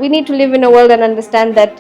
We need to live in a world and understand that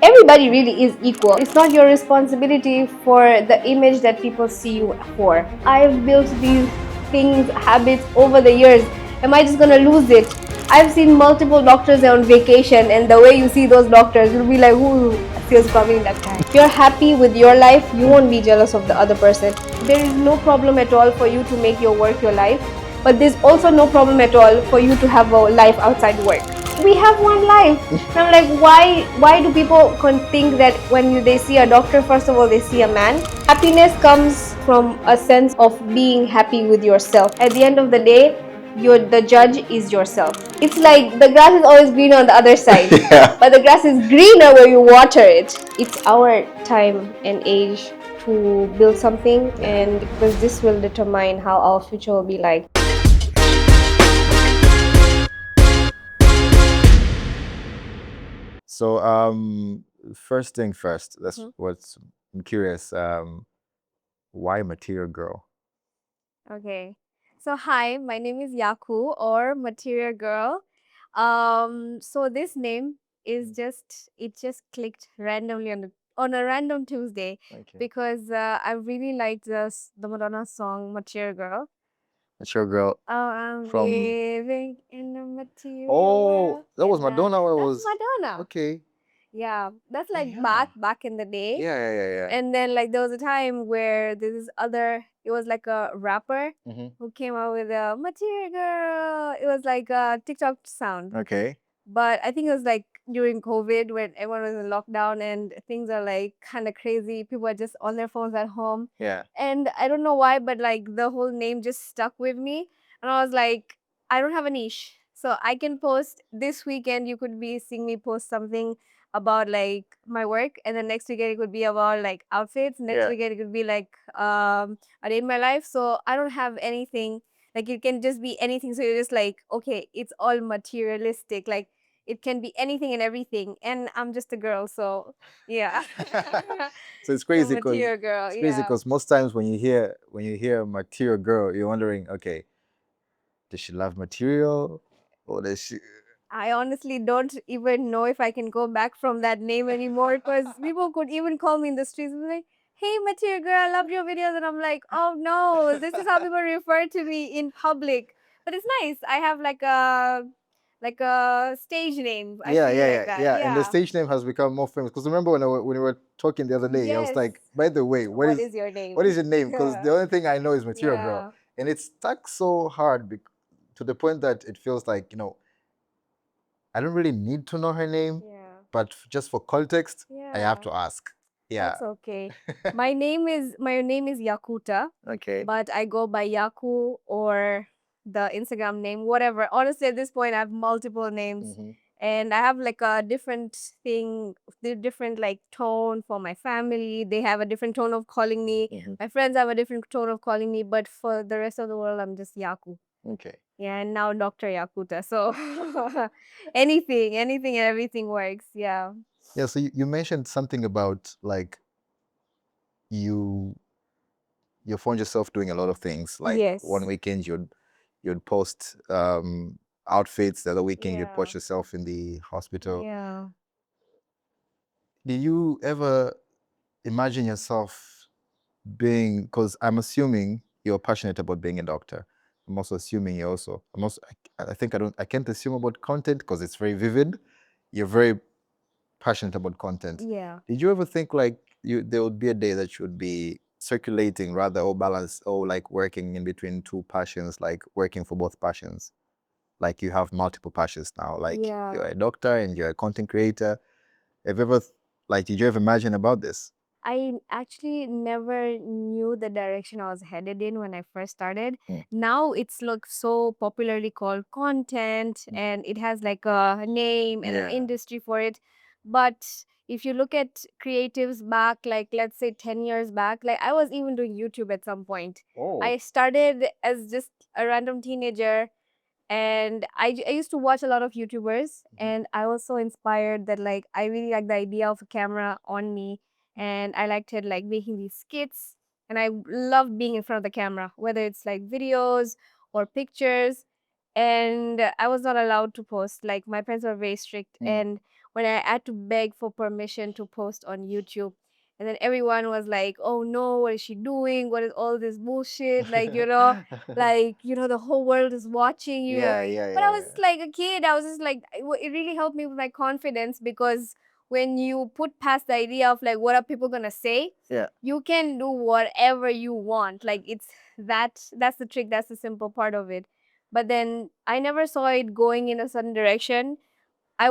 everybody really is equal. It's not your responsibility for the image that people see you for. I've built these things, habits over the years. Am I just gonna lose it? I've seen multiple doctors on vacation, and the way you see those doctors, you'll be like, who feels coming that guy? If you're happy with your life, you won't be jealous of the other person. There is no problem at all for you to make your work your life, but there's also no problem at all for you to have a life outside work. We have one life. And I'm like, why do people think that when they see a doctor, first of all they see a man? Happiness comes from a sense of being happy with yourself. At the end of the day, the judge is yourself. It's like the grass is always greener on the other side. Yeah. But the grass is greener where you water it. It's our time and age to build something, and because this will determine how our future will be like. So, first thing first, that's what's I'm curious. Why Material Girl? Okay. So hi, my name is Yaku or Material Girl. So this name is just clicked randomly on a random Tuesday Okay. because I really liked the Madonna song Material Girl. Material Girl Oh, I'm from. living in a material Oh, world. that was And Madonna. Or that's was Madonna. okay. Yeah, that's like Yeah. back in the day. Yeah. And then like there was a time where this other, it was like a rapper Mm-hmm. who came out with a Material Girl. It was like a TikTok sound. Okay. But I think it was like during COVID when everyone was in lockdown and things are like kind of crazy. People are just on their phones at home. Yeah. And I don't know why, but like the whole name just stuck with me. And I was like, I don't have a niche. So I can post this weekend, you could be seeing me post something about like my work, and then next weekend it could be about like outfits. Next Yeah. weekend it could be like a day in my life. So I don't have anything. Like it can just be anything. So you're just like, okay, it's all materialistic. Like it can be anything and everything. And I'm just a girl, so yeah. So it's So crazy because Material Girl, it's crazy yeah. because most times when you hear Material Girl, you're wondering, okay, does she love material, or does she? I honestly don't even know if I can go back from that name anymore because people could even call me in the streets and be like, hey, Material Girl, I loved your videos. And I'm like, oh no, this is how people refer to me in public. But it's nice. I have like a stage name. I feel like that. Yeah. And the Yeah. stage name has become more famous because remember when we were talking the other day, I was Yes. like, by the way, What is your name? what is your name? Because the only thing I know is Material Girl, Yeah. and it's stuck so hard to the point that it feels like I don't really need to know her name, Yeah. but just for context, I have Yeah. to ask. Yeah. That's okay. My name is Yakuta, Okay. but I go by Yaku or the Instagram name, whatever. Honestly, at this point, I have multiple names, Mhm. and I have like a different thing, the different like tone for my family. They have a different tone of calling me. Mhm. My friends have a different tone of calling me, but for the rest of the world, I'm just Yaku. Okay. Yeah, and now Dr. Yakuta. So anything and everything works. Yeah. Yeah. So you mentioned something about like you you found yourself doing a lot of things. Like one Yes. weekend you'd post outfits, the other weekend you'd Yeah. post yourself in the hospital. Yeah. Did you ever imagine yourself being, because I'm assuming you're passionate about being a doctor. I'm also assuming you're also, I think I can't assume about content because it's very vivid. You're very passionate about content. Yeah. Did you ever think like there would be a day that you would be circulating rather, or balance, or like working in between two passions, like working for both passions? Like you have multiple passions now, like you're Yeah. a doctor and you're a content creator. Have you ever did you ever imagine about this? I actually never knew the direction I was headed in when I first started. Mm. Now it's like so popularly called content, and it has like a name and an Yeah. industry for it. But if you look at creatives back, like let's say 10 years back, like I was even doing YouTube at some point. Oh. I started as just a random teenager, and I used to watch a lot of YouTubers, and I was so inspired that like I really like the idea of a camera on me, and I liked it like making these skits, and I loved being in front of the camera, whether it's like videos or pictures. and I was not allowed to post. Like my parents were very strict, and when I had to beg for permission to post on YouTube, and then everyone was like, "Oh no, what is she doing? What is all this bullshit?" Like the whole world is watching you. But I was like a kid. I was just like, it really helped me with my confidence, because when you put past the idea of like what are people gonna say, you can do whatever you want. Like that's the trick. That's the simple part of it. But then I never saw it going in a certain direction. I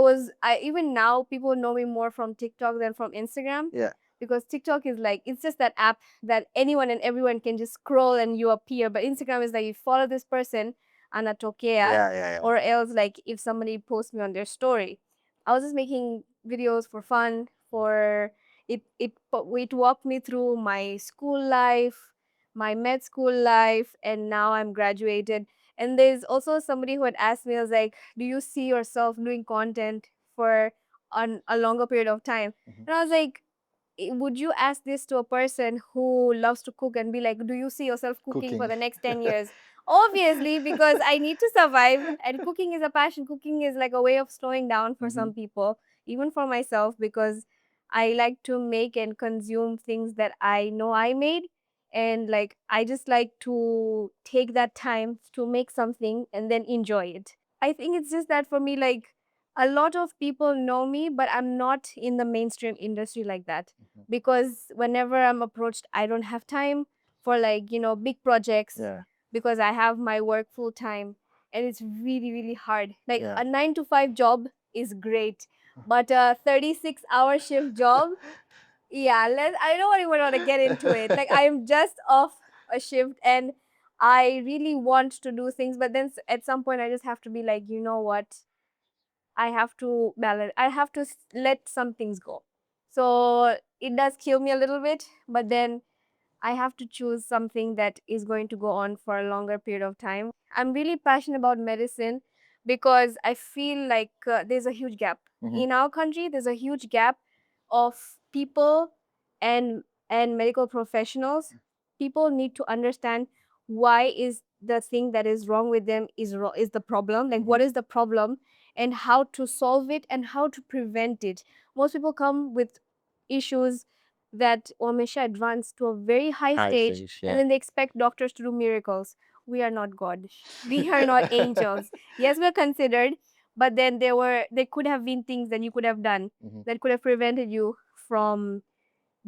even now people know me more from TikTok than from Instagram. Because TikTok is like, it's just that app that anyone and everyone can just scroll and you appear. But Instagram is like, you follow this person, anatokea, or else like if somebody posts me on their story. I was just making videos for fun, for it walked me through my school life, my med school life, and now I'm graduated. And there's also somebody who had asked me, I was like, do you see yourself doing content for a longer period of time? And I was like, would you ask this to a person who loves to cook and be like, do you see yourself cooking for the next 10 years? Obviously, because I need to survive, and cooking is a passion. Cooking is like a way of slowing down for some people, even for myself, because I like to make and consume things that I know I made. And like, I just like to take that time to make something and then enjoy it. I think it's just that for me, like, a lot of people know me, but I'm not in the mainstream industry like that. Because whenever I'm approached, I don't have time for like, big projects, because I have my work full time, and it's really, really hard. Like a 9 to 5 job is great, but a 36-hour shift job, yeah, I don't even want to get into it. Like I'm just off a shift, and I really want to do things, but then at some point I just have to be like, you know what? I have to balance. I have to let some things go. So it does kill me a little bit, but then I have to choose something that is going to go on for a longer period of time. I'm really passionate about medicine, because I feel like there's a huge gap in our country. There's a huge gap of people and medical professionals. People need to understand why is the thing that is wrong with them is the problem. Like what is the problem, and how to solve it, and how to prevent it. Most people come with issues that Omesha advanced to a very high stage, and then they expect doctors to do miracles. We are not God. We are not angels. Yes, we're considered, but then there could have been things that you could have done that could have prevented you from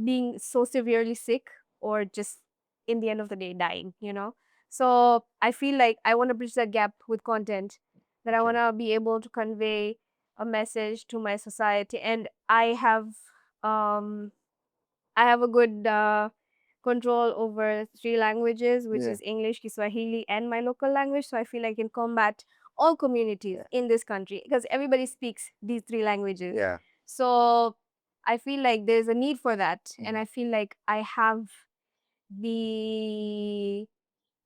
being so severely sick, or just in the end of the day dying. So I feel like I want to bridge that gap with content, that I want to be able to convey a message to my society. And um I have a good control over 3 languages, which is English, Kiswahili, and my local language. So I feel I can combat all communities in this country, because everybody speaks these 3 languages. So I feel like there's a need for that. And I feel like I have the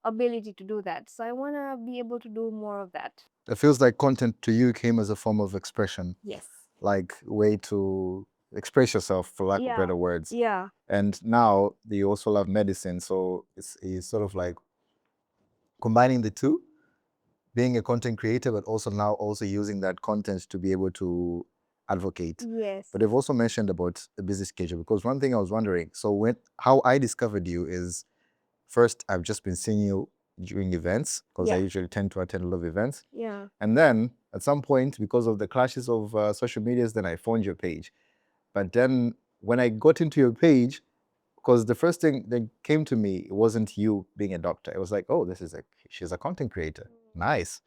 ability to do that. So I want to be able to do more of that. It feels like content to you came as a form of expression, Yes. like way to express yourself, for lack of better words. Yeah. And now you also love medicine, so it's sort of like combining the two, being a content creator, but also now also using that content to be able to advocate. Yes. But they've also mentioned about a busy schedule, because one thing I was wondering, so how I discovered you is, first I've just been seeing you during events, because I usually tend to attend a lot of events. Yeah. And then at some point, because of the clashes of social medias, then I found your page. But then when I got into your page, because the first thing that came to me, it wasn't you being a doctor. It was like, oh, she's a content creator. Nice.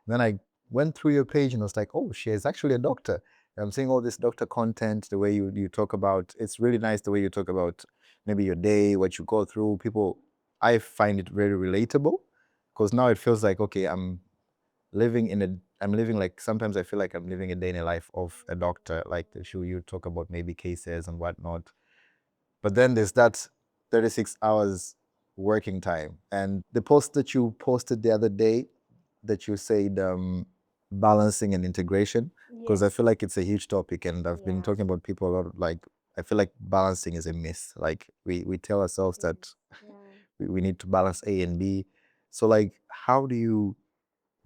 Then I went through your page and I was like, oh, she is actually a doctor. And I'm seeing all this doctor content, the way you talk about, it's really nice the way you talk about maybe your day, what you go through. People, I find it very relatable, because now it feels like, okay, I'm living like, sometimes I feel like I'm living a day in a life of a doctor, like the show you talk about maybe cases and whatnot. But then there's that 36 hours working time. And the post that you posted the other day, that you said balancing and integration, because I feel like it's a huge topic, and I've been talking about people a lot. Like, I feel like balancing is a myth. Like we tell ourselves that we need to balance A and B. So like, how do you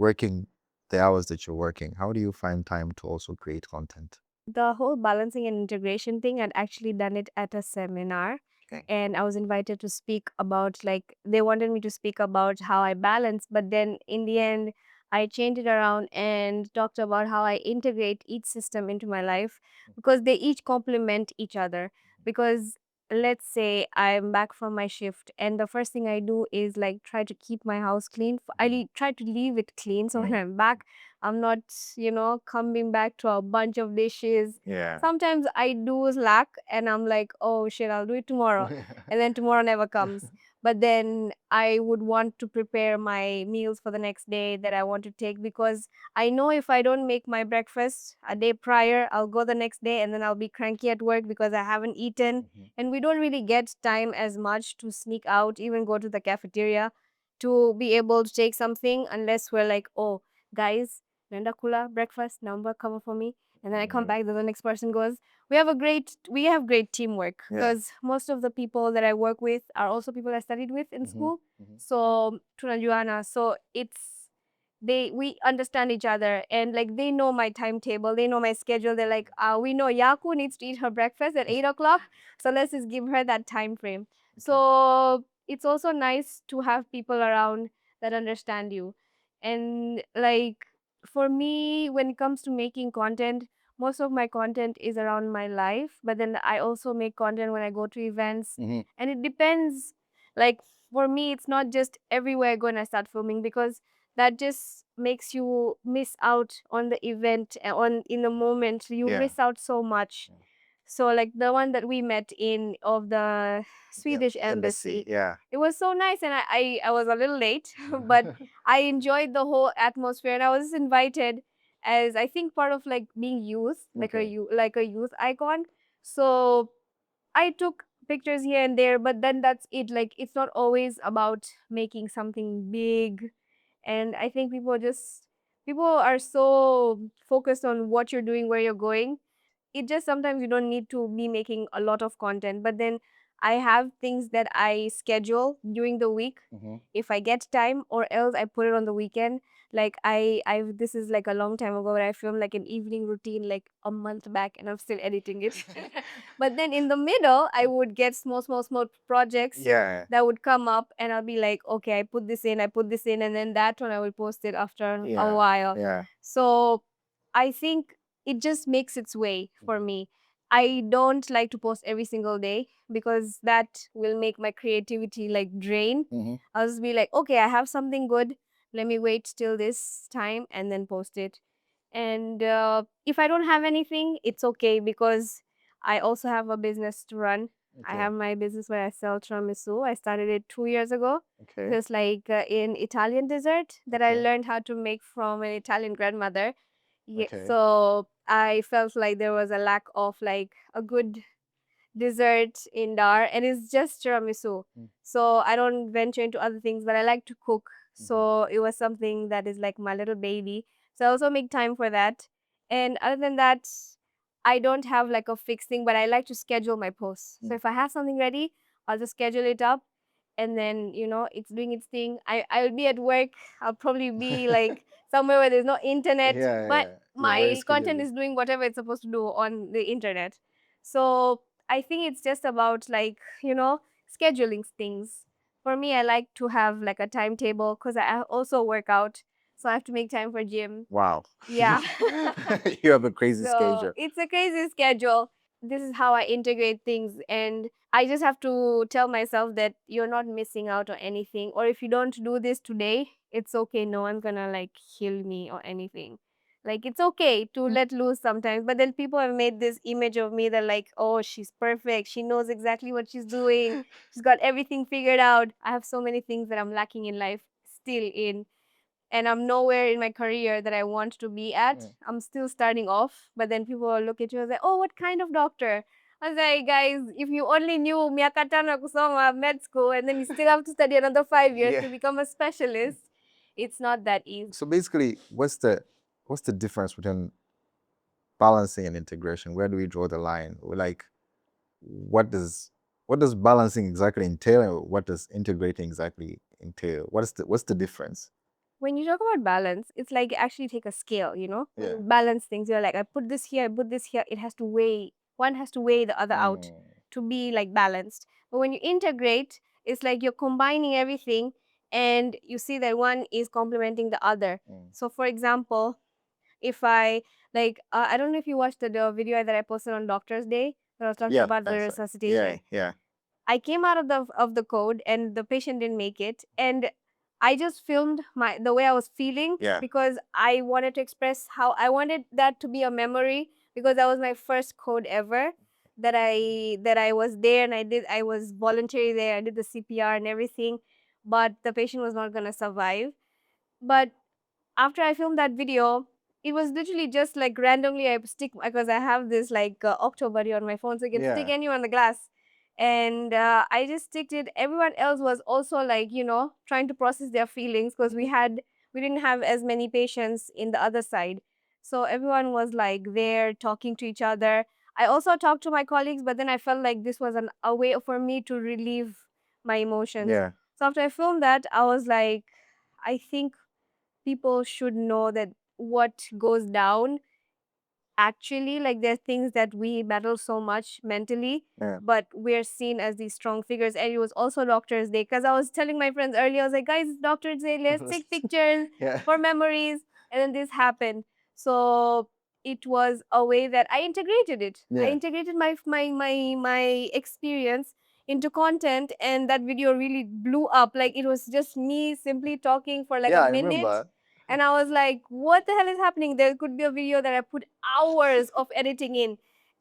working the hours that you're working, how do you find time to also create content? The whole balancing and integration thing, I'd actually done it at a seminar. Okay. And I was invited to speak about, like, they wanted me to speak about how I balance, but then in the end, I changed it around and talked about how I integrate each system into my life because they each complement each other. Because let's say I'm back from my shift, and the first thing I do is like try to keep my house clean. Try to leave it clean so when I'm back, I'm not, coming back to a bunch of dishes. Yeah. Sometimes I do slack and I'm like, oh shit, I'll do it tomorrow. And then tomorrow never comes. But then I would want to prepare my meals for the next day that I want to take because I know if I don't make my breakfast a day prior, I'll go the next day and then I'll be cranky at work because I haven't eaten. And we don't really get time as much to sneak out, even go to the cafeteria to be able to take something unless we're like, oh, guys, Nanda Kula, breakfast, number cover for me. And then I come back, then the next person goes. We have great teamwork Yeah. because most of the people that I work with are also people I studied with in school. So tunajuana. So we understand each other and like they know my timetable, they know my schedule. They're like, we know Yako needs to eat her breakfast at 8 o'clock. So let's just give her that time frame. So it's also nice to have people around that understand you. And like for me, when it comes to making content, most of my content is around my life, but then I also make content when I go to events. And it depends. Like for me, it's not just everywhere going to start filming because that just makes you miss out on the event on in the moment. You Yeah. miss out so much. So like the one that we met in of the Swedish embassy, Yeah. it was so nice, and I was a little late, but I enjoyed the whole atmosphere, and I was invited as I think part of like being youth, like Okay. like a youth icon. So I took pictures here and there, but then that's it. Like it's not always about making something big. And I think people are so focused on what you're doing, where you're going. It just sometimes you don't need to be making a lot of content, but then I have things that I schedule during the week if I get time, or else I put it on the weekend. Like I this is like a long time ago where I filmed like an evening routine like a month back and I'm still editing it. But then in the middle I would get small projects Yeah. that would come up and I'll be like, okay, I put this in, and then that one I will post it after a Yeah. while. Yeah. So I think it just makes its way for me. I don't like to post every single day because that will make my creativity like drain. I'll just be like, okay, I have something good. Let me wait till this time and then post it. And if I don't have anything, it's okay because I also have a business to run. I have my business where I sell tiramisu. I started it 2 years ago. Okay. It was like an Italian dessert that I Okay. learned how to make from an Italian grandmother. Yeah, Okay. so I felt like there was a lack of like a good dessert in Dar, and it's just tiramisu. So I don't venture into other things, but I like to cook. So it was something that is like my little baby. So I also make time for that. And other than that, I don't have like a fixed thing, but I like to schedule my posts. So if I have something ready, I'll just schedule it up. And then, it's doing its thing. I'll be at work. I'll probably be like somewhere where there's no internet, Yeah, but yeah. my content is doing whatever it's supposed to do on the internet. So I think it's just about like, scheduling things. For me, I like to have like a timetable because I also work out. So I have to make time for gym. Wow. Yeah. You have a crazy So schedule. it's a crazy schedule. This is how I integrate things. And I just have to tell myself that you're not missing out on anything. Or if you don't do this today, it's okay. No one's gonna like kill me or anything. Like it's okay to let loose sometimes. But then people have made this image of me that like, oh, she's perfect. She knows exactly what she's doing. She's got everything figured out. I have so many things that I'm lacking in life still in, and I'm nowhere in my career that I want to be at. I'm still starting off, but then people will look at you and say, oh, what kind of doctor? I was like, guys, if you only knew Miyakata no Kusoma med school and then you still have to study another 5 years to become a specialist, it's not that easy. So basically, what's the difference between balancing and integration? Where do we draw the line? Like, what does balancing exactly entail, and what does integrating exactly entail? What's the difference? when you talk about balance, it's like actually take a scale, Yeah. balance things. You're like, I put this here, I put this here. It has to weigh, one has to weigh the other out Mm. to be like balanced. But when you integrate, it's like you're combining everything and you see that one is complementing the other. Mm. So, for example, if I like, I don't know if you watched the video that I posted on Doctor's Day, where I was talking Yeah, about the that's right. resuscitation. Yeah. I came out of the code and the patient didn't make it, and I just filmed the way I was feeling Yeah. because I wanted to express how I wanted that to be a memory, because that was my first code ever that I was there, and I was voluntary there. I did the CPR and everything, but the patient was not gonna survive. But after I filmed that video, it was literally just like randomly I stick, because I have this like Octo Buddy on my phone, so you can stick Yeah. anyone on the glass. And I just sticked it. Everyone else was also like, trying to process their feelings, because we didn't have as many patients in the other side. So everyone was like there talking to each other. I also talked to my colleagues, but then I felt like this was a way for me to relieve my emotions. Yeah. So after I filmed that, I was like, I think people should know that what goes down actually, like, there are things that we battle so much mentally, Yeah. but we're seen as these strong figures. And it was also Doctor's Day, because I was telling my friends earlier, I was like, guys, it's Doctor's Day, let's take pictures Yeah. for memories. And then this happened. So it was a way that I integrated it. I Yeah. integrated my experience into content, and that video really blew up. Like, it was just me simply talking for like Yeah, a I minute, remember. and I was like, what the hell is happening? There could be a video that I put hours of editing in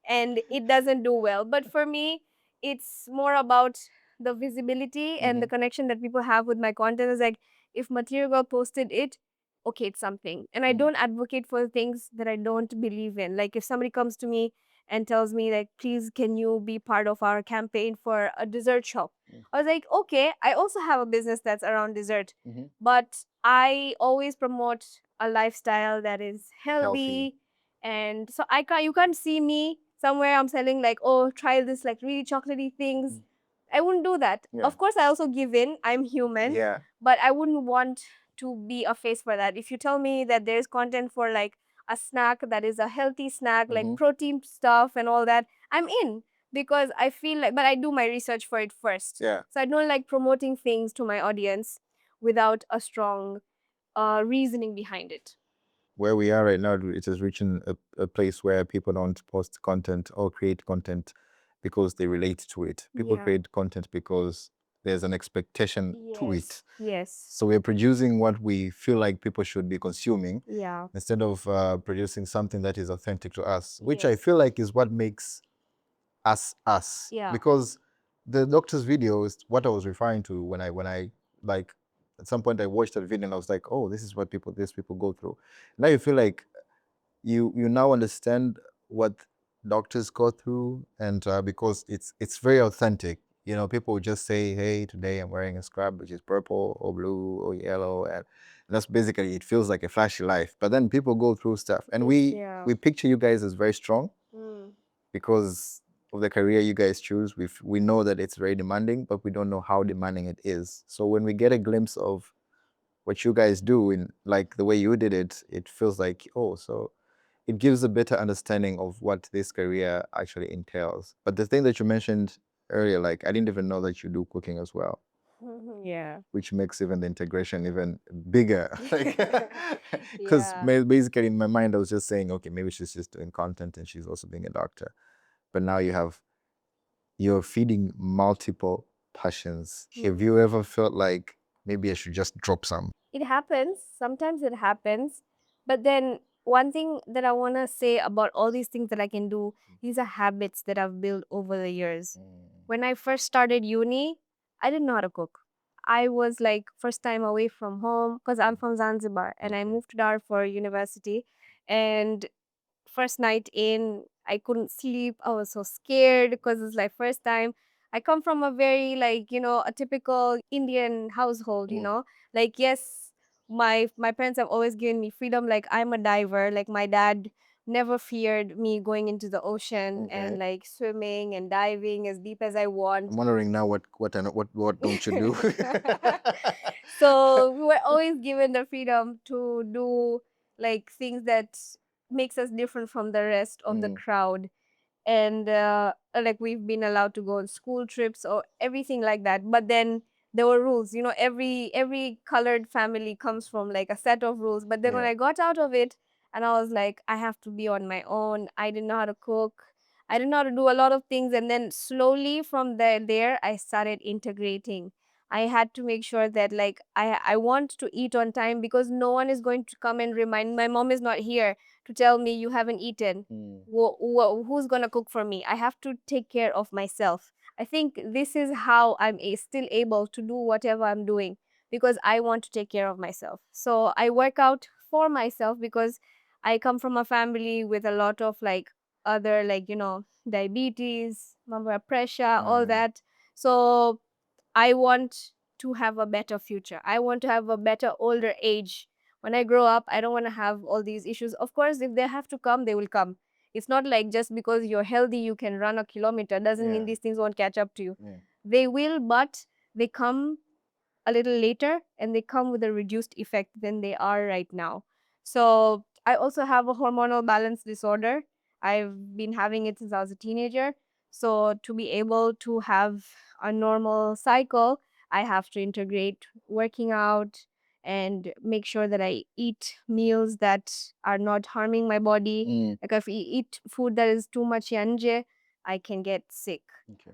and it doesn't do well. But for me, it's more about the visibility and the connection that people have with my content. Is like, if Material Girl posted it, okay, it's something. And I don't advocate for things that I don't believe in. Like, if somebody comes to me and tells me, like, please, can you be part of our campaign for a dessert shop? I was like, okay, I also have a business that's around dessert, but I always promote a lifestyle that is healthy. And so you can't see me somewhere I'm selling like, oh, try this like really chocolatey things. I wouldn't do that. Yeah. Of course, I also give in. I'm human. Yeah. But I wouldn't want to be a face for that. If you tell me that there's content for like a snack that is a healthy snack, like protein stuff and all that, I'm in, because I feel like, but I do my research for it first. Yeah. So I don't like promoting things to my audience without a strong reasoning behind it. Where we are right now, it is reaching a place where people don't post content or create content because they relate to it. People Yeah. create content because there's an expectation to it. Yes. So we're producing what we feel like people should be consuming Yeah. instead of producing something that is authentic to us, which I Yes. feel like is what makes us us. Yeah. Because the doctor's video is what I was referring to when I like at some point I watched that video and I was like, oh, this is what these people go through. Now you feel like you now understand what doctors go through, and because it's very authentic. You know, people would just say, hey, today I'm wearing a scrub which is purple or blue or yellow, and that's basically, it feels like a flashy life. But then people go through stuff, and we picture you guys as very strong because of the career you guys choose. We know that it's very demanding, but we don't know how demanding it is. So when we get a glimpse of what you guys do in like the way you did it, it feels like, oh, so it gives a better understanding of what this career actually entails. But the thing that you mentioned earlier, like I didn't even know that you do cooking as well, Yeah. which makes even the integration even bigger. Because Yeah. basically in my mind, I was just saying, okay, maybe she's just doing content and she's also being a doctor. But now you're feeding multiple passions. Have you ever felt like maybe I should just drop some? It happens. Sometimes it happens. But then one thing that I want to say about all these things that I can do, these are habits that I've built over the years. When I first started uni, I didn't know how to cook. I was like first time away from home, because I'm from Zanzibar and I moved to Dar for university. And first night in, I couldn't sleep. I was so scared because it's like first time. I come from a very like, a typical Indian household, like, yes, my parents have always given me freedom. Like, I'm a diver. Like, my dad never feared me going into the ocean and like swimming and diving as deep as I want. I'm wondering now what don't you do? So we were always given the freedom to do like things that makes us different from the rest of the crowd. And like we've been allowed to go on school trips or everything like that, but then there were rules, you know, every colored family comes from like a set of rules. But then when I got out of it, and I was like, I have to be on my own. I didn't know how to cook, I didn't know how to do a lot of things. And then slowly from there I started integrating. I had to make sure that like I want to eat on time, because no one is going to come and remind. My mom is not here to tell me you haven't eaten. Who's gonna cook for me? I have to take care of myself. I think this is how I'm still able to do whatever I'm doing, because I want to take care of myself. So I work out for myself, because I come from a family with a lot of like other, like, you know, diabetes, blood pressure, all that. So I want to have a better future. I want to have a better older age. When I grow up, I don't want to have all these issues. Of course, if they have to come, they will come. It's not like just because you're healthy, you can run a kilometer, doesn't mean these things won't catch up to you. They will, but they come a little later, and they come with a reduced effect than they are right now. So I also have a hormonal balance disorder. I've been having it since I was a teenager. So to be able to have a normal cycle, I have to integrate working out and make sure that I eat meals that are not harming my body. Like if I eat food that is too much yanje, I can get sick.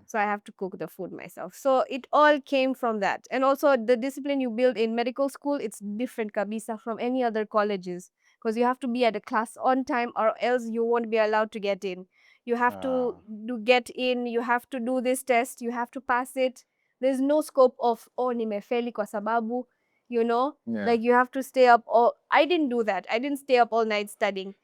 So I have to cook the food myself. So it all came from that. And also the discipline you build in medical school, it's different kabisa from any other colleges, because you have to be at a class on time, or else you won't be allowed to get in. You have to get in, you have to do this test, you have to pass it. There's no scope of oh nimefeli kwa sababu, you know, like you have to stay up all. I didn't do that. I didn't stay up all night studying.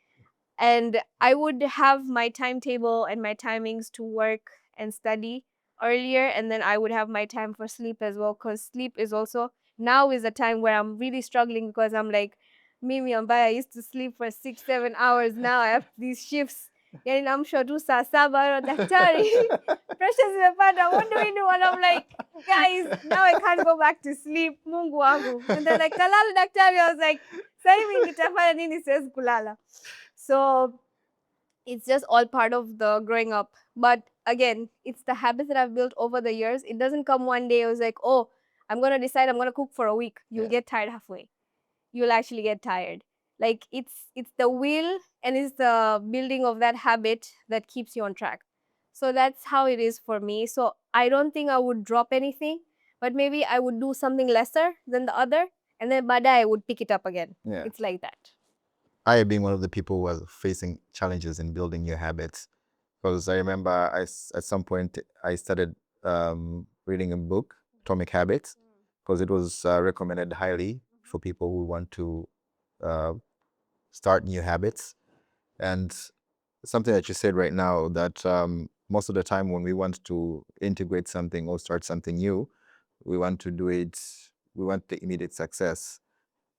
And I would have my timetable and my timings to work and study earlier, and then I would have my time for sleep as well, because sleep is also now is a time where I'm really struggling, because I'm like Mimi ambaye I used to sleep for 6-7 hours. Now I have these shifts, yani naamshwa tu saa saba, daktari pressure zimepanda, what do we do? And I'm like, guys, now I can't go back to sleep, Mungu wangu. And they're like, kalala daktari. I was like, sasa hivi nitafanya nini? Siwezi kulala. So it's just all part of the growing up. But again, it's the habits that I've built over the years. It doesn't come one day. It was like, oh, I'm going to decide I'm going to cook for a week. You'll get tired halfway. You'll actually get tired. Like it's the will, and it's the building of that habit that keeps you on track. So that's how it is for me. So I don't think I would drop anything, but maybe I would do something lesser than the other, and then bada I would pick it up again. It's like that. I being one of the people who are facing challenges in building new habits, because I remember at some point I started reading a book, Atomic Habits, because it was recommended highly for people who want to start new habits. And something that you said right now, that most of the time when we want to integrate something or start something new, we want to do it, we want the immediate success.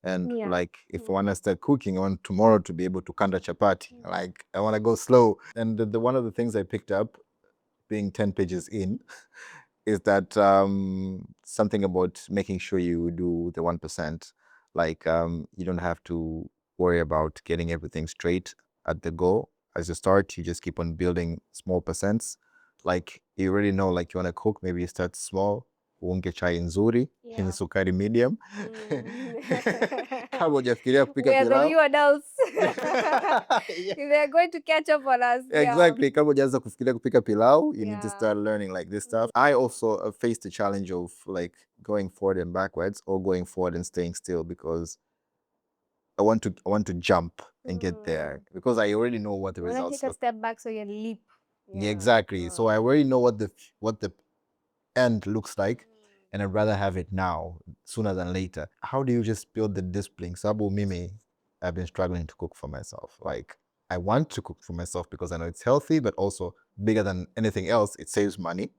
And like if I want to start cooking, I want tomorrow to be able to kanda chapati. Like I want to go slow. And the one of the things I picked up being 10 pages in is that something about making sure you do the 1%. Like you don't have to worry about getting everything straight at the goal. As you start, you just keep on building small percents. Like you already know, like you want to cook, maybe you start small. Uunge chai nzuri, yenye sukari medium. Kama hujafikiria kupika We are the pilau. new adults. They are going to catch up on us. Exactly. Kama hujaanza kufikiria kupika pilau, you need to start learning like this stuff. I also faced the challenge of like going forward and backwards, or going forward and staying still, because I want to jump and get there, because I already know what the You want results to take a look. step back so you leap. Yeah, exactly. So I already know what the end looks like, and I'd rather have it now sooner than later. How do you just build the discipline? Sabu Mimi, I've been struggling to cook for myself. Like I want to cook for myself because I know it's healthy, but also bigger than anything else, it saves money.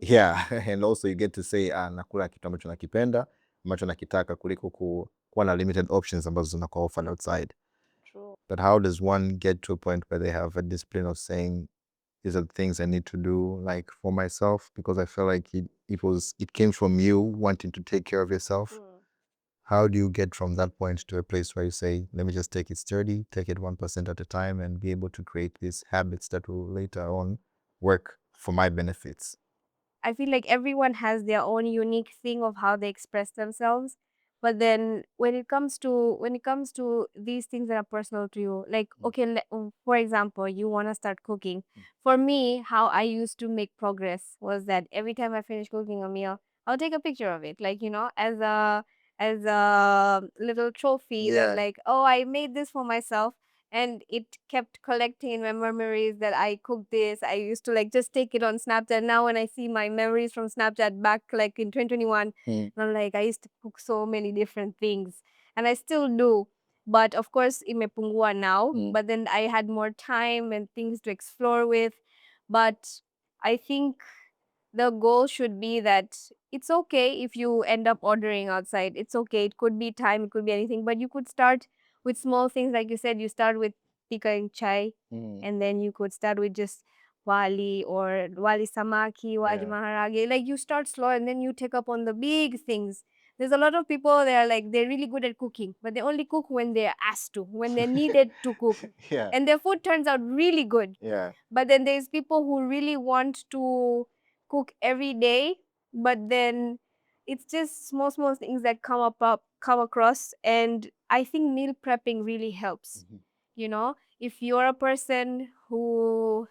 Yeah, and also you get to say nakula kitu ambacho nakipenda, ambacho nakitaka, kuliko kuwa na limited options ambazo zinakuwa offered outside. But how does one get to a point where they have a discipline of saying, these are the things I need to do, like for myself, because I felt like it came from you wanting to take care of yourself. How do you get from that point to a place where you say, let me just take it sturdy, take it 1% at a time, and be able to create these habits that will later on work for my benefits? I feel like everyone has their own unique thing of how they express themselves. But then when it comes to these things that are personal to you, like okay, for example, you want to start cooking. For me, how I used to make progress was that every time I finish cooking a meal, I'll take a picture of it, like as a little trophy that like, oh, I made this for myself, and it kept collecting in my memories that I cooked this. I used to like just take it on Snapchat. Now when I see my memories from Snapchat back like in 2021, I'm like, I used to cook so many different things, and I still do. But of course, imepungua now. But then I had more time and things to explore with. But I think the goal should be that it's okay if you end up ordering outside. It's okay. It could be time, it could be anything, but you could start with small things. Like you said, you start with tika and chai, and then you could start with just wali or wali samaki, wali maharage. Like you start slow and then you take up on the big things. There's a lot of people, they are like, they're really good at cooking, but they only cook when they're asked to, when they're needed to cook. Yeah. And their food turns out really good. Yeah. But then there's people who really want to cook every day, but then it's just small small things that come across, and I think meal prepping really helps. You know, if you're a person who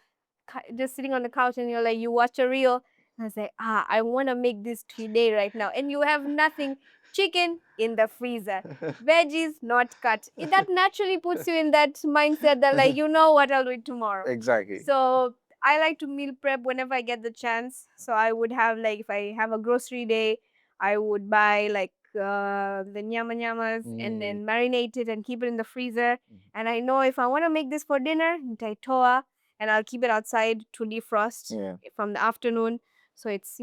just sitting on the couch and you're like, you watch a reel and say, I want to make this today right now, and you have nothing, chicken in the freezer, veggies not cut, that naturally puts you in that mindset that like, you know what, I'll do it tomorrow. Exactly. So I like to meal prep whenever I get the chance. So I would have like, if I have a grocery day, I would buy like the nyama nyamas and then marinate it and keep it in the freezer. And I know if I want to make this for dinner, nitaitoa, and I'll keep it outside to defrost from the afternoon. So it's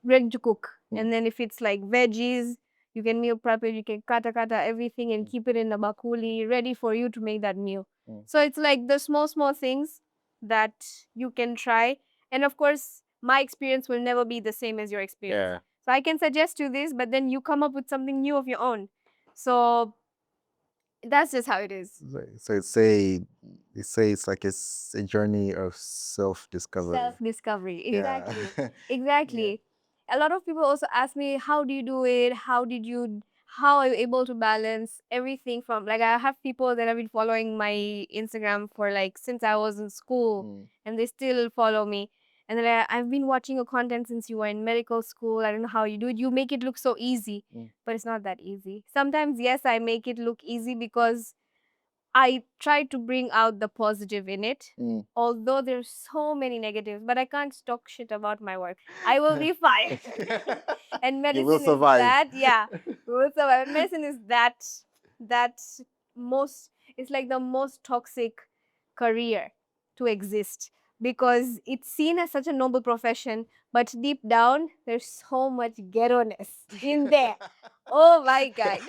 ready to cook. And then if it's like veggies, you can meal prep it, you can kata everything and keep it in the bakuli, ready for you to make that meal. So it's like the small, small things that you can try. And of course, my experience will never be the same as your experience. Yeah. So I can suggest you this, but then you come up with something new of your own. So that's just how it is. So it's like it's a journey of self-discovery. Self-discovery. Yeah. Exactly. Exactly. A lot of people also ask me, how do you do it? How are you able to balance everything from, like, I have people that have been following my Instagram for like since I was in school, and they still follow me. And then I've been watching your content since you were in medical school. I don't know how you do it. You make it look so easy, but it's not that easy. Sometimes, yes, I make it look easy because I try to bring out the positive in it, although there's so many negatives, but I can't talk shit about my work. I will be fired. And You will medicine is survive. that, yeah, we will survive. Medicine is that most, it's like the most toxic career to exist, because it's seen as such a noble profession, but deep down, there's so much ghetto-ness in there. Oh my God.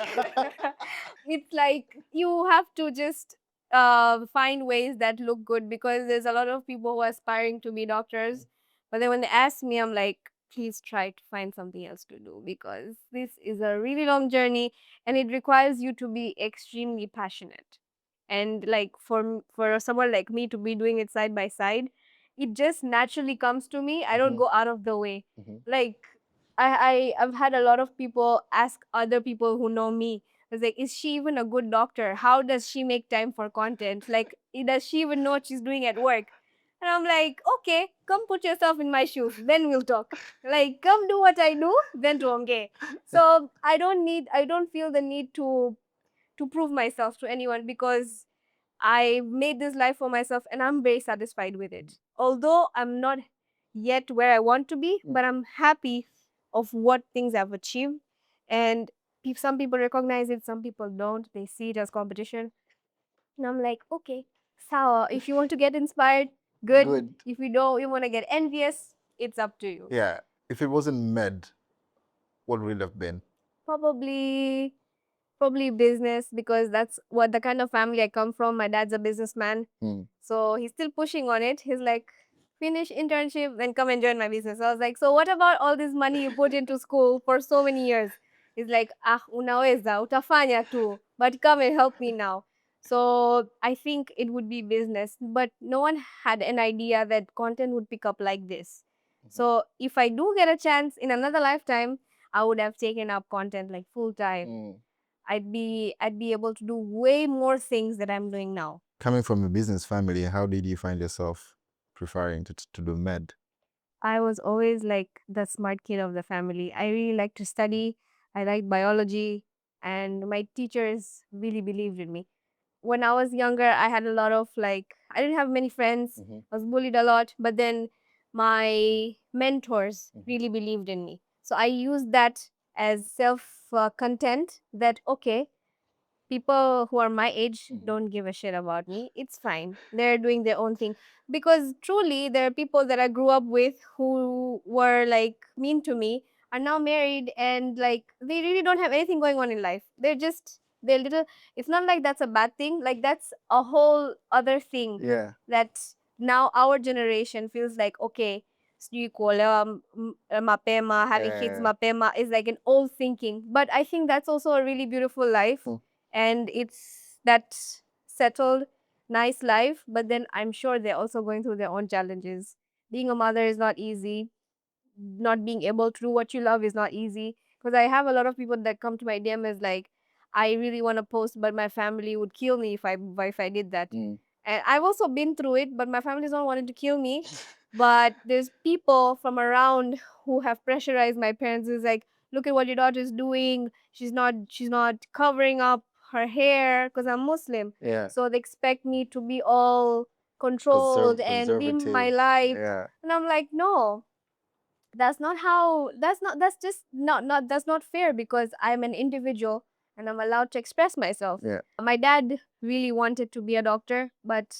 It's like you have to just find ways that look good, because there's a lot of people who are aspiring to be doctors. But then when they ask me, I'm like, please try to find something else to do, because this is a really long journey and it requires you to be extremely passionate. And like for someone like me to be doing it side by side, it just naturally comes to me. I don't go out of the way. Like I've had a lot of people ask other people who know me. It's like, is she even a good doctor? How does she make time for content? Like, does she even know what she's doing at work? And I'm like, okay, come put yourself in my shoes, then we'll talk. Like, come do what I do, then tuonge. So I don't feel the need to prove myself to anyone, because I made this life for myself and I'm very satisfied with it. Although I'm not yet where I want to be, but I'm happy of what things I've achieved. And some people recognize it, some people don't. They see it as competition. And I'm like, okay, so if you want to get inspired, good. Good. If you don't, you want to get envious, it's up to you. Yeah. If it wasn't med, what would it have been? Probably Probably business, because that's what the kind of family I come from. My dad's a businessman. So he's still pushing on it. He's like, finish internship, then come and join my business. I was like, so what about all this money you put into school for so many years? He's like, ah, unaweza, utafanya tu, but come and help me now. So I think it would be business, but no one had an idea that content would pick up like this. So if I do get a chance in another lifetime, I would have taken up content like full time. I'd be able to do way more things that I'm doing now. Coming from a business family, how did you find yourself preferring to do med? I was always like the smart kid of the family. I really liked to study. I liked biology, and my teachers really believed in me. When I was younger, I had a lot of like, I didn't have many friends. I was bullied a lot, but then my mentors really believed in me. So I used that as self content that, okay, people who are my age don't give a shit about me. It's fine. They're doing their own thing. Because truly, there are people that I grew up with who were like mean to me, are now married, and like they really don't have anything going on in life. They're little. It's not like that's a bad thing. Like that's a whole other thing. Yeah. That now our generation feels like, okay, sijui kuolewa mapema, having kids mapema is like an old thinking. But I think that's also a really beautiful life, and it's that settled, nice life. But then I'm sure they're also going through their own challenges. Being a mother is not easy. Not being able to do what you love is not easy. Because I have a lot of people that come to my DM as like, I really want to post, but my family would kill me if I did that. And I've also been through it, but my family's not wanting to kill me. But there's people from around who have pressurized my parents. Who's like, look at what your daughter's doing. She's not covering up her hair because I'm Muslim. Yeah. So they expect me to be all controlled and dim my light. Yeah. And I'm like, no, that's not how, that's just not that's not fair, because I'm an individual and I'm allowed to express myself. Yeah. My dad really wanted to be a doctor, but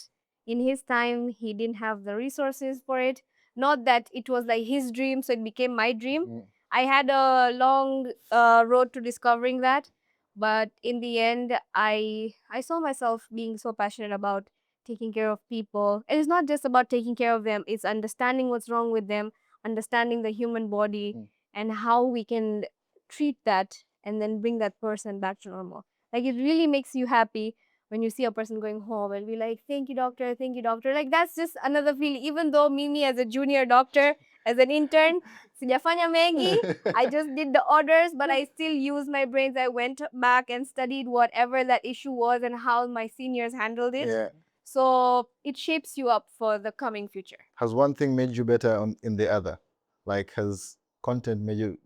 in his time he didn't have the resources for it. Not that it was like his dream, so it became my dream. I had a long road to discovering that, but in the end, I saw myself being so passionate about taking care of people. It is not just about taking care of them, it's understanding what's wrong with them, understanding the human body, and how we can treat that and then bring that person back to normal. Like it really makes you happy when you see a person going home and be like, thank you, doctor, thank you, doctor. Like that's just another feeling. Even though Mimi as a junior doctor, as an intern, sijafanya mengi, I just did the orders, but I still used my brains. I went back and studied whatever that issue was and how my seniors handled it. Yeah. So it shapes you up for the coming future. Has one thing made you better in the other? Like, has content made you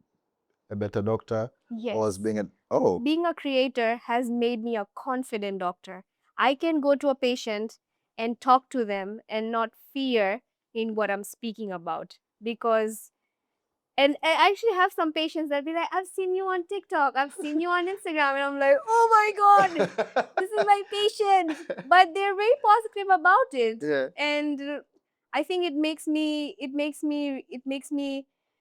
a better doctor? Yes. Or as being Being a creator has made me a confident doctor. I can go to a patient and talk to them and not fear in what I'm speaking about, because and I actually have some patients that be like, I've seen you on TikTok, I've seen you on Instagram, and I'm like, oh my god, this is my patient. But they're very positive about it. Yeah. And I think it makes me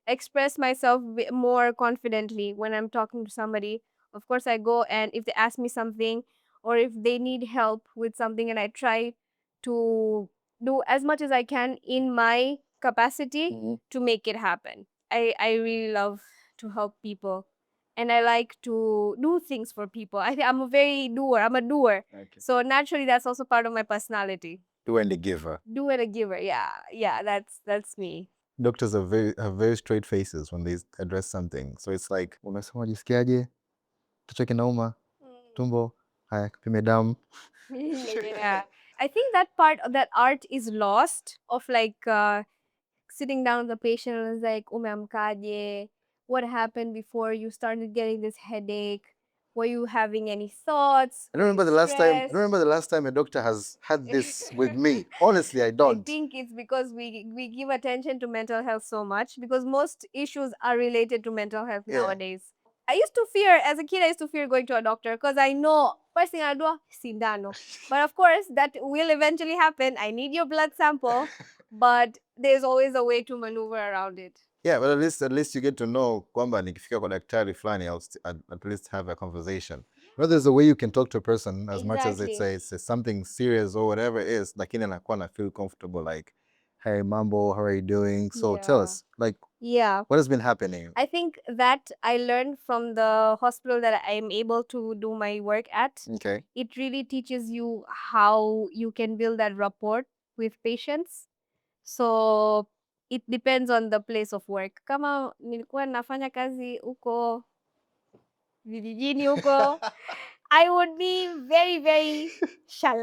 express myself more confidently when I'm talking to somebody. Of course, I go, and if they ask me something or if they need help with something, and I try to do as much as I can in my capacity to make it happen. I really love to help people, and I like to do things for people. I think I'm a very doer. I'm a doer. Okay. So naturally, that's also part of my personality. Do and the giver. Do and a giver. Yeah, that's me. Doctors have very straight faces when they address something. So it's like, umesema jisikiaje? Kichwa kinauma? Tumbo? Haya, kapime damu. Yeah, I think that part of that art is lost, of like sitting down with the patient and it's like, umeamkaje? What happened before you started getting this headache? Were you having any thoughts? I don't remember the last time a doctor has had this with me. Honestly, I don't. I think it's because we give attention to mental health so much, because most issues are related to mental health nowadays. I used to fear, as a kid, I used to fear going to a doctor because I know first thing I do, sindano. But of course, that will eventually happen. I need your blood sample, but there's always a way to maneuver around it. Yeah, but at least you get to know kwamba nikifika kwa daktari fulani, I'll at least have a conversation. Well, there's a way you can talk to a person as much as Exactly. it's something serious or whatever it is, like in anakuwa feel comfortable, like, hey Mambo, how are you doing? So tell Yeah. us, like, Yeah. what has been happening? I think that I learned from the hospital that I am able to do my work at. Okay. It really teaches you how you can build that rapport with patients. So it depends on the place of work. Kama nilikuwa nafanya kazi uko vijijini huko, I would be very, very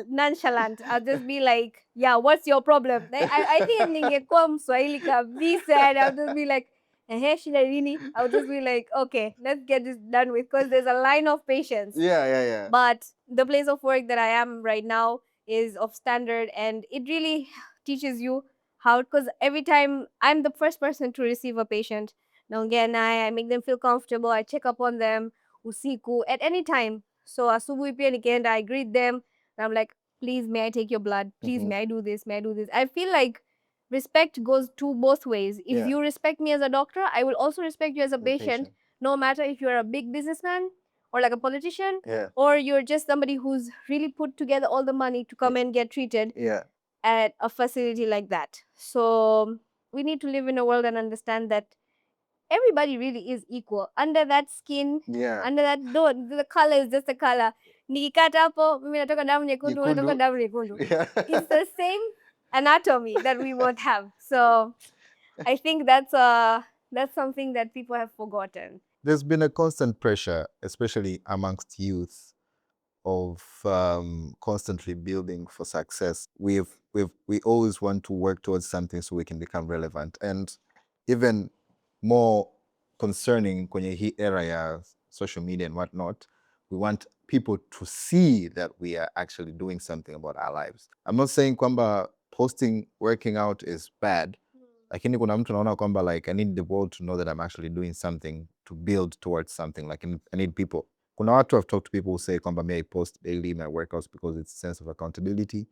nonchalant. I'll just be like, yeah, what's your problem? I think ningekuwa Mswahili kabisa, and I'll just be like, shida nini? I'll just be like, okay, let's get this done with, because there's a line of patience. Yeah. But the place of work that I am right now is of standard, and it really teaches you how, because every time I'm the first person to receive a patient, naongea naye, I make them feel comfortable, I check up on them usiku at any time. So asubuhi pia nikienda, I greet them and I'm like, please, may I take your blood? Please, may I do this? May I do this? I feel like respect goes to both ways. If Yeah. you respect me as a doctor, I will also respect you as a The patient, patient. no matter if you're a big businessman or like a politician, Yeah. or you're just somebody who's really put together all the money to come and get treated Yeah. at a facility like that. So we need to live in a world and understand that everybody really is equal under that skin, Yeah. under that the color is just a color. Nikikata hapo mimi natoka damu nyekundu, unatoka Nyekundu. damu nyekundu. Yeah. It's the same anatomy that we both have. So I think that's something that people have forgotten. There's been a constant pressure, especially amongst youth, of constantly building for success. We always want to work towards something so we can become relevant, and even more concerning kwenye hii era ya social media and whatnot, we want people to see that we are actually doing something about our lives. I'm not saying kwamba posting working out is bad, lakini kuna mtu naona kwamba like I need the world to know that I'm actually doing something to build towards something. Like I need people. Kuna watu I've talked to people who say kwamba may I post daily my workouts because it's a sense of accountability,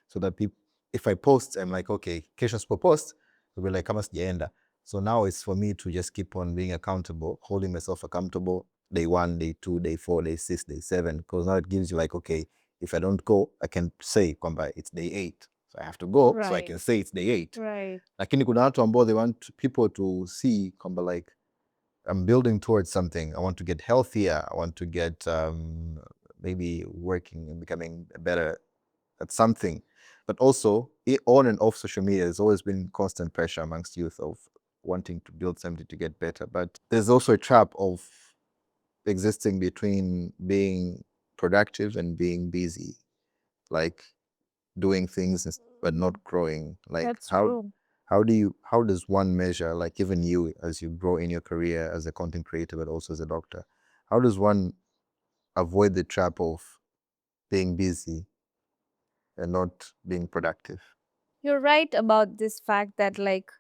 so that people, if I post, I'm like, okay, kesho sipo post, we'll be like kama sijaenda. So now it's for me to just keep on being accountable, holding myself accountable day 1, day 2, day 4, day 6, day 7, because now it gives you like, okay, if I don't go, I can say kwamba it's day 8. So I have to go, so I can say it's day 8. Right. Lakini kuna watu ambao they want people to see kwamba like I'm building towards something. I want to get healthier. I want to get maybe working and becoming better at something. But also on and off social media, there's always been constant pressure amongst youth of wanting to build something to get better. But there's also a trap of existing between being productive and being busy, like doing things but not growing. Like That's true. how does one measure, like even you as you grow in your career as a content creator but also as a doctor, how does one avoid the trap of being busy and not being productive? You're right about this fact that like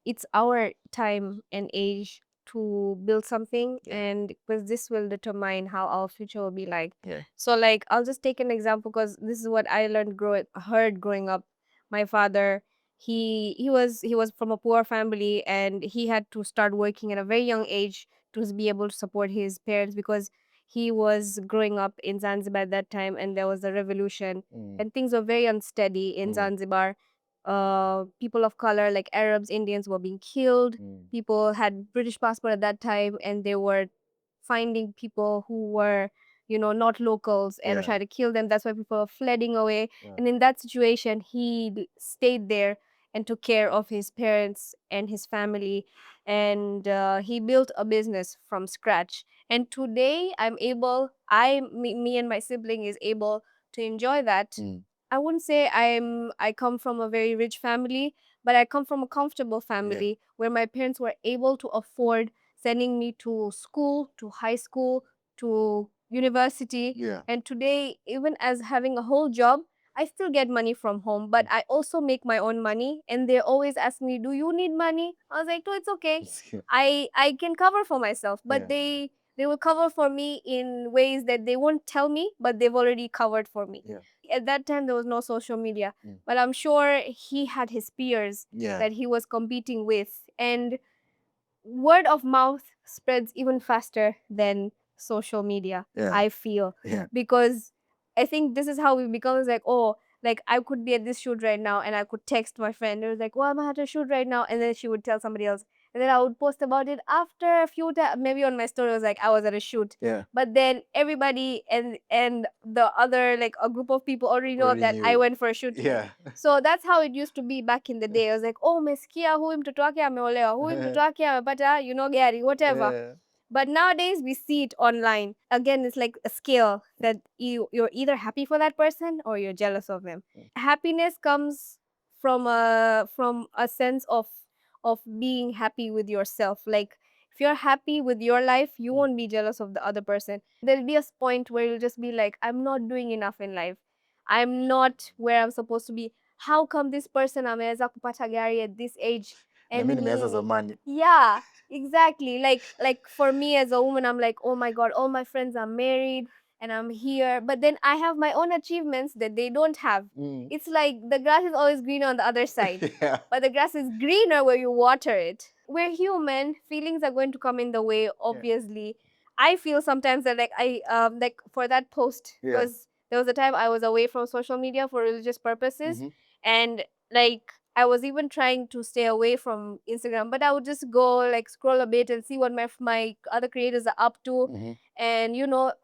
it's our time and age to build something, Yeah. and because this will determine how our future will be like. Yeah. So like I'll just take an example, because this is what I heard growing up. My father, he was from a poor family, and he had to start working at a very young age to be able to support his parents, because he was growing up in Zanzibar at that time, and there was a revolution, and things were very unsteady in Zanzibar. People of color like Arabs, Indians were being killed. People had British passport at that time, and they were finding people who were, not locals, and were Yeah. trying to kill them. That's why people were fleeing away. Yeah. And in that situation, he stayed there and took care of his parents and his family, and he built a business from scratch. And today, me and my sibling is able to enjoy that. I wouldn't say I come from a very rich family, but I come from a comfortable family where my parents were able to afford sending me to school, to high school, to university. Yeah. And today, even as having a whole job, I still get money from home, but I also make my own money. And they always ask me, "Do you need money?" I was like, "No, it's okay. I can cover for myself." But Yeah. they will cover for me in ways that they won't tell me, but they've already covered for me. Yeah. At that time, there was no social media, but I'm sure he had his peers Yeah. that he was competing with, and word of mouth spreads even faster than social media. Yeah. I feel. Yeah. Because I think this is how we become. It's like, oh, like I could be at this shoot right now and I could text my friend. It was like, well, I'm at a shoot right now. And then she would tell somebody else. And then I would post about it after a few times. Maybe on my story, it was like, I was at a shoot. Yeah. But then everybody and the other, like a group of people already know Already that I knew. went for a shoot today. Yeah. So that's how it used to be back in the day. I was like, oh, umesikia huyu mtoto wake ameolewa, huyu mtoto wake amepata, gari, whatever. Yeah. But nowadays we see it online. Again, it's like a scale that you're either happy for that person or you're jealous of them. Happiness comes from a sense of being happy with yourself. Like if you're happy with your life, you won't be jealous of the other person. There'll be a point where you'll just be like, I'm not doing enough in life. I'm not where I'm supposed to be. How come this person ameweza kupata gari at this age? Na mimi nimeanza me, zamani. yeah, exactly. Like for me as a woman, I'm like, oh my god, all my friends are married and I'm here. But then I have my own achievements that they don't have. It's like the grass is always greener on the other side. Yeah. But the grass is greener where you water it. We're human. Feelings are going to come in the way, obviously. I feel sometimes that like for that post, Yeah. because there was a time I was away from social media for religious purposes, and like I was even trying to stay away from Instagram, but I would just go like scroll a bit and see what my other creators are up to. And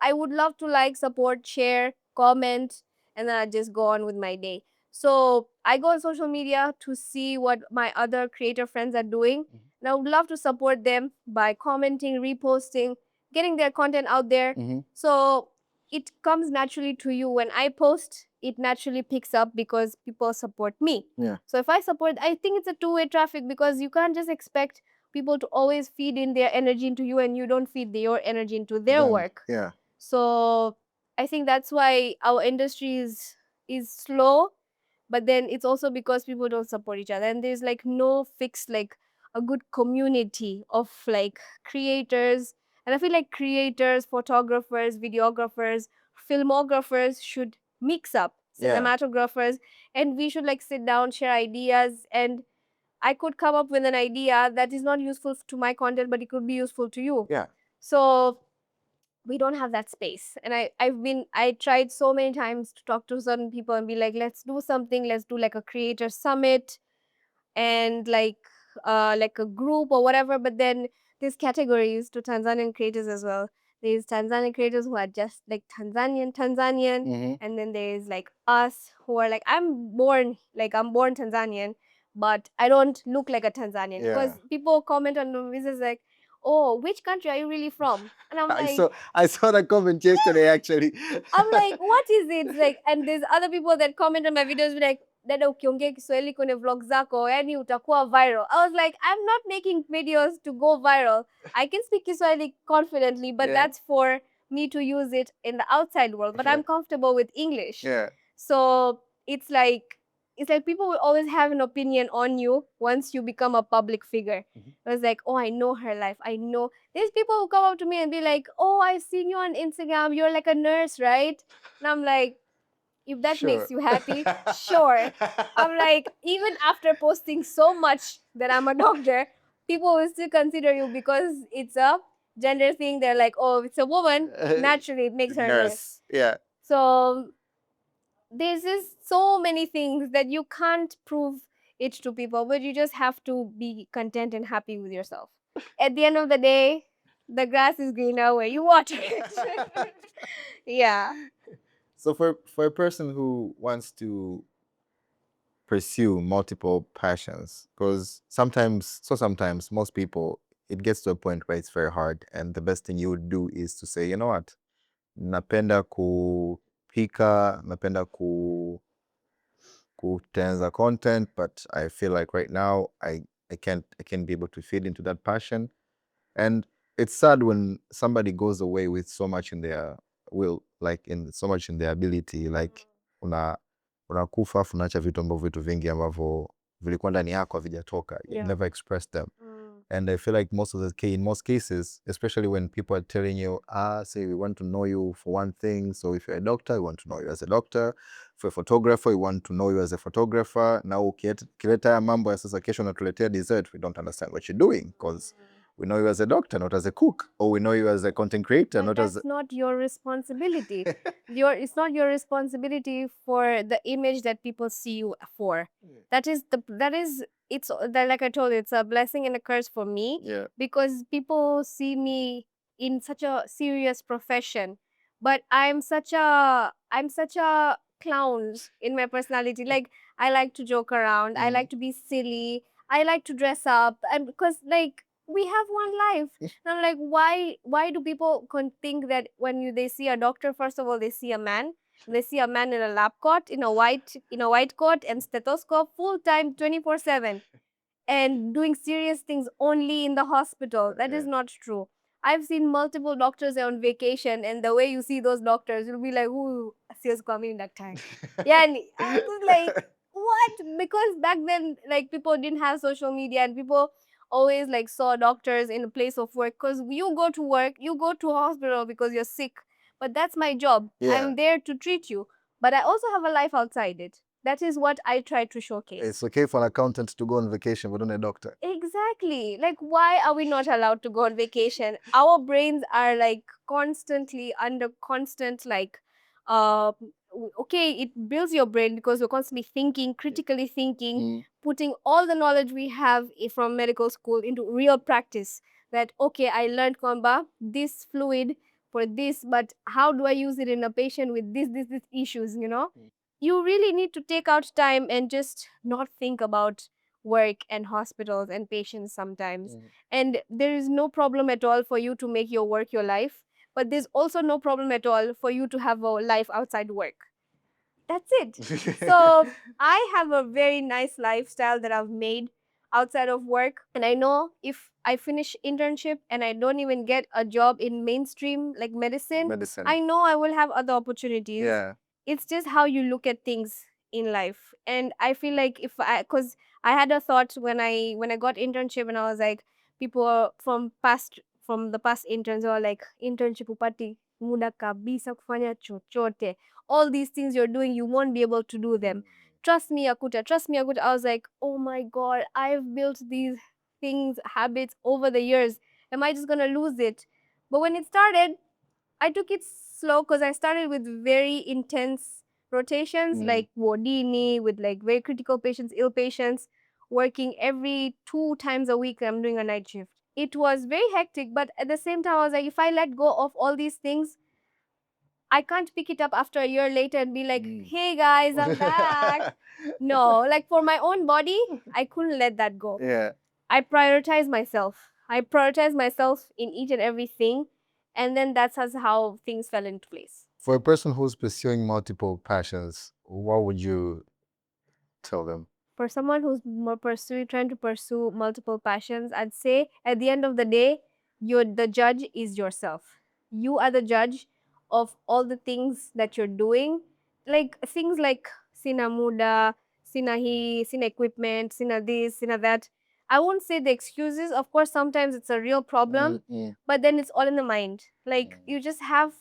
I would love to like, support, share, comment, and then I just go on with my day. So I go on social media to see what my other creator friends are doing. And I would love to support them by commenting, reposting, getting their content out there. So it comes naturally to you. When I post, it naturally picks up because people support me. Yeah. So if I support, I think it's a two-way traffic, because you can't just expect people to always feed in their energy into you and you don't feed your energy into their Them. work. Yeah. So I think that's why our industry is slow, but then it's also because people don't support each other, and there's like no fixed, like a good community of like creators. And I feel like creators, photographers, videographers, filmographers should mix up, Yeah. cinematographers, and we should like sit down, share ideas. And I could come up with an idea that is not useful to my content, but it could be useful to you. Yeah. So we don't have that space. And I tried so many times to talk to certain people and be like, let's do something, let's do like a creator summit, and like a group or whatever. But then there's categories to Tanzanian creators as well. There's Tanzanian creators who are just like Tanzanian, and then there's like us who are like, I'm born Tanzanian, but I don't look like a Tanzanian. Because people comment on the visits like, oh, which country are you really from? And I'm like, I saw that comment yesterday actually. I'm like, what is it? It's like, and there's other people that comment on my videos be like, dada ukiongea Kiswahili kwenye vlog zako, yani utakuwa viral. I was like, I'm not making videos to go viral. I can speak Kiswahili confidently, but that's for me to use it in the outside world. But I'm comfortable with English. Yeah. So it's like people will always have an opinion on you once you become a public figure. It was like, oh, I know her life. I know. There's people who come up to me and be like, oh, I've seen you on Instagram. You're like a nurse, right? And I'm like, if that makes you happy, sure. I'm like, even after posting so much that I'm a doctor, people will still consider you because it's a gender thing. They're like, oh, it's a woman. Naturally, it makes her a nurse. Yeah. So there's just so many things that you can't prove it to people, but you just have to be content and happy with yourself. At the end of the day, the grass is greener where you water it. Yeah. So for a person who wants to pursue multiple passions, because sometimes most people, it gets to a point where it's very hard, and the best thing you would do is to say, you know what, napenda kupika, napenda kutengeneza content, but I feel like right now I can't be able to feed into that passion. And it's sad when somebody goes away with so much in their will, like in so much in their ability, like unakufa afu unaacha vitu vingi ambavyo vilikuwa ndani yako havijatoka. You never expressed them. And I feel like in most cases, especially when people are telling you, say we want to know you for one thing. So if you're a doctor, we want to know you as a doctor. For a photographer, we want to know you as a photographer. Now ukileta mambo ya sasa kesho natuletea dessert, we don't understand what you're doing because We know you as a doctor, not as a cook, or we know you as a content creator, But not that's as. not your responsibility. It's not your responsibility for the image that people see you for. That is it's that, like I told you, it's a blessing and a curse for me. Yeah. Because people see me in such a serious profession, but I'm such a clown in my personality. Like, I like to joke around, I like to be silly, I like to dress up, and because, like, we have one life. And I'm like, why do people think that when they see a doctor, first of all, they see a man. They see a man in a lab coat, in a white coat and stethoscope, full time, 24/7, and doing serious things only in the hospital. That is not true. I've seen multiple doctors on vacation, and the way you see those doctors, you'll be like, ooh, serious coming that time. Yeah, and I was like, what? Because back then, like, people didn't have social media, and people always like saw doctors in a place of work. Because you go to work, you go to hospital because you're sick. But that's my job. Yeah. I'm there to treat you. But I also have a life outside it. That is what I try to showcase. It's okay for an accountant to go on vacation, but not a doctor. Exactly. Like, why are we not allowed to go on vacation? Our brains are like constantly under constant, like, uh, okay, it builds your brain because we're constantly thinking, critically thinking, putting all the knowledge we have from medical school into real practice. That, okay, I learned Komba, this fluid for this, but how do I use it in a patient with this issues, you know? You really need to take out time and just not think about work and hospitals and patients sometimes. And there is no problem at all for you to make your work your life, but there's also no problem at all for you to have a life outside work. That's it. So I have a very nice lifestyle that I've made outside of work. And I know if I finish internship and I don't even get a job in mainstream like medicine, I know I will have other opportunities. Yeah. It's just how you look at things in life. And I feel like because I had a thought when I got internship, and I was like, people from the past interns were like, internship upati muda kabisa kufanya chochote, all these things you're doing, you won't be able to do them. Trust me, Akuta. Trust me, Akuta. I was like, oh my God, I've built these things, habits over the years. Am I just going to lose it? But when it started, I took it slow because I started with very intense rotations, like wardini, with like very critical patients, ill patients, working every 2 times a week. I'm doing a night shift. It was very hectic, but at the same time, I was like, if I let go of all these things, I can't pick it up after a year later and be like, hey guys, I'm back. No, like for my own body, I couldn't let that go. Yeah. I prioritize myself. I prioritize myself in each and everything. And then that's how things fell into place. For a person who's pursuing multiple passions, what would you tell them? For someone who's trying to pursue multiple passions, I'd say at the end of the day, the judge is yourself. You are the judge of all the things that you're doing. Like things like sina muda, sina hi, sina equipment, sina this, sina that. I won't say the excuses. Of course, sometimes it's a real problem, but then it's all in the mind. Like you just have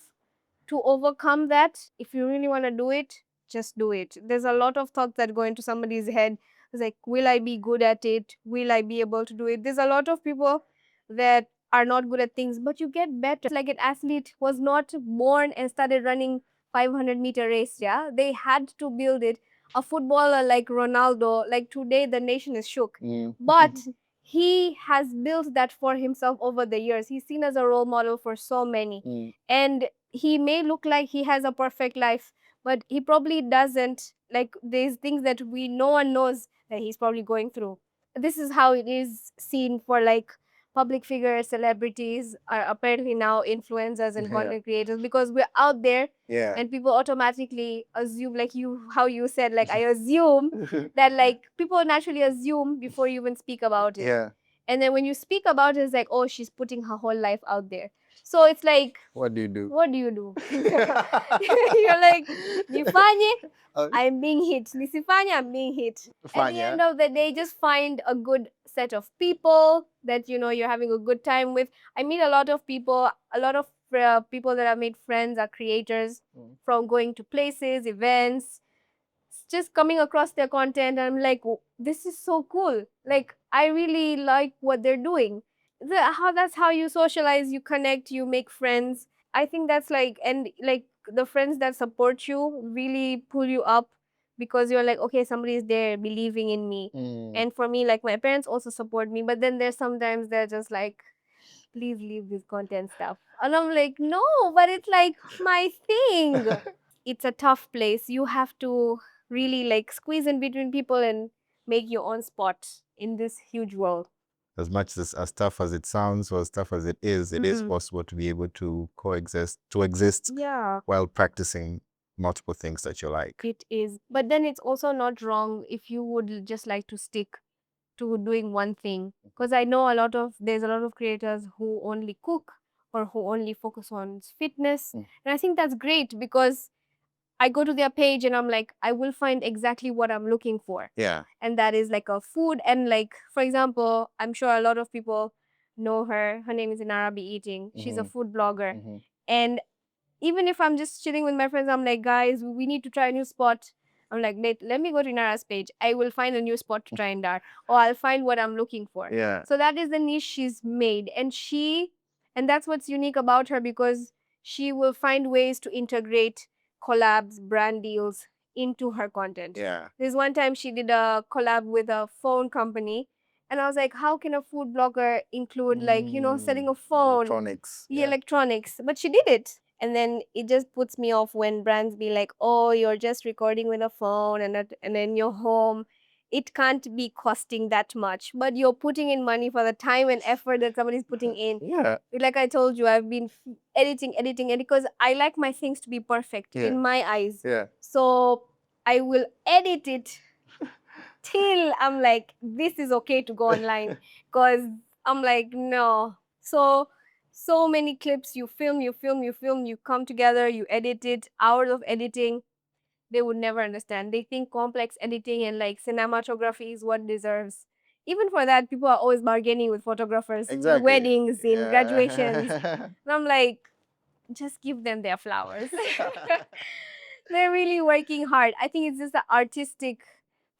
to overcome that. If you really want to do it, just do it. There's a lot of thoughts that go into somebody's head. It's like, will I be good at it? Will I be able to do it? There's a lot of people that are not good at things, but you get better. Like an athlete was not born and started running 500-meter race, yeah? They had to build it. A footballer like Ronaldo, like today the nation is shook. But he has built that for himself over the years. He's seen as a role model for so many. And he may look like he has a perfect life, but he probably doesn't. Like there's things that no one knows that he's probably going through. This is how it is seen for like public figures, celebrities are apparently now influencers and content creators, because we're out there. Yeah. And people automatically assume, like how you said, like I assume that like people naturally assume before you even speak about it. Yeah. And then when you speak about it, it's like, oh, she's putting her whole life out there. So it's like, What do you do? what do you do? You're like, nifanye, I'm being hit. Nisifanye, I'm being hit. At the end of the day, just find a good set of people that you're having a good time with. I meet a lot of people. A lot of people that I've made friends are creators, from going to places, events, just coming across their content. And I'm like, this is so cool. Like, I really like what they're doing. that's how you socialize, you connect, you make friends. I think that's like, and like the friends that support you really pull you up, because you're like, okay, somebody is there believing in me. And for me, like my parents also support me, but then there's sometimes they're just like, please leave this content stuff. And I'm like, no, but it's like my thing. It's a tough place. You have to really like squeeze in between people and make your own spot in this huge world. As much as tough as it sounds, or as tough as it is possible to be able to exist Yeah, while practicing multiple things that you like. it is. But then it's also not wrong if you would just like to stick to doing one thing. Because I know there's a lot of creators who only cook or who only focus on fitness. And I think that's great, because I go to their page and I'm like, I will find exactly what I'm looking for. Yeah. And that is like a food. And like, for example, I'm sure a lot of people know her. Her name is Inara Be Eating. She's a food blogger. And even if I'm just chilling with my friends, I'm like, guys, we need to try a new spot. I'm like, let me go to Inara's page. I will find a new spot to try in that. Or I'll find what I'm looking for. Yeah. So that is the niche she's made. And that's what's unique about her, because she will find ways to integrate collabs, brand deals into her content. Yeah. There's one time she did a collab with a phone company. And I was like, how can a food blogger include selling a phone? Electronics. Yeah, electronics. But she did it. And then it just puts me off when brands be like, oh, you're just recording with a phone and then you're home. It can't be costing that much, but you're putting in money for the time and effort that somebody's putting in. Yeah. Like I told you, I've been editing, because I like my things to be perfect in my eyes. Yeah. So I will edit it till I'm like, this is okay to go online. Because I'm like, no. So many clips, you film, you come together, you edit it, hours of editing. They would never understand. They think complex editing and like cinematography is what deserves. Even for that, people are always bargaining with photographers in weddings, in graduations. And I'm like, just give them their flowers. They're really working hard. I think it's just the artistic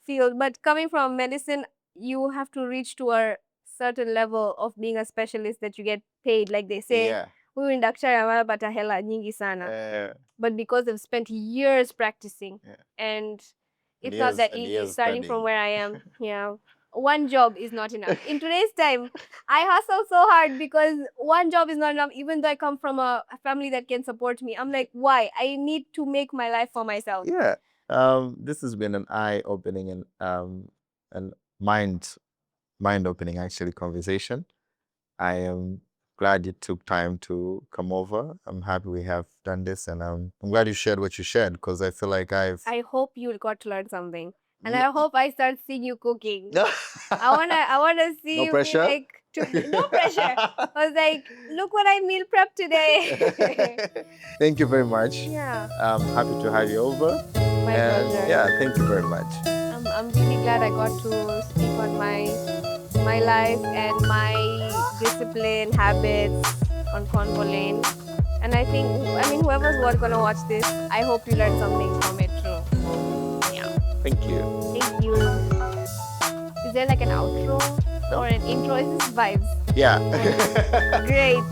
field. But coming from medicine, you have to reach to a certain level of being a specialist that you get paid. Like they say, huyu ni daktari anapata hela nyingi sana. But because they've spent years practicing, and it's not that easy starting from where I am. Yeah. One job is not enough. In today's time, I hustle so hard because one job is not enough, even though I come from a family that can support me. I'm like, why? I need to make my life for myself. Yeah. This has been an eye-opening and mind-opening actually conversation. I am glad you took time to come over. I'm happy we have done this, and I'm glad you shared what you shared, because I feel like I hope you got to learn something. And I hope I start seeing you cooking. I wanna see No you pressure? be like, no pressure. I was like, look what I meal prepped today. Thank you very much. Yeah. I'm happy to have you over. My pleasure. Yeah, thank you very much. I'm really glad I got to speak on my life and my discipline, habits on Convo Lane. And I think, whoever's gonna watch this, I hope you learned something from it too. Yeah. Thank you. Thank you. Is there like an outro or an intro? Is this vibes? Yeah. Great.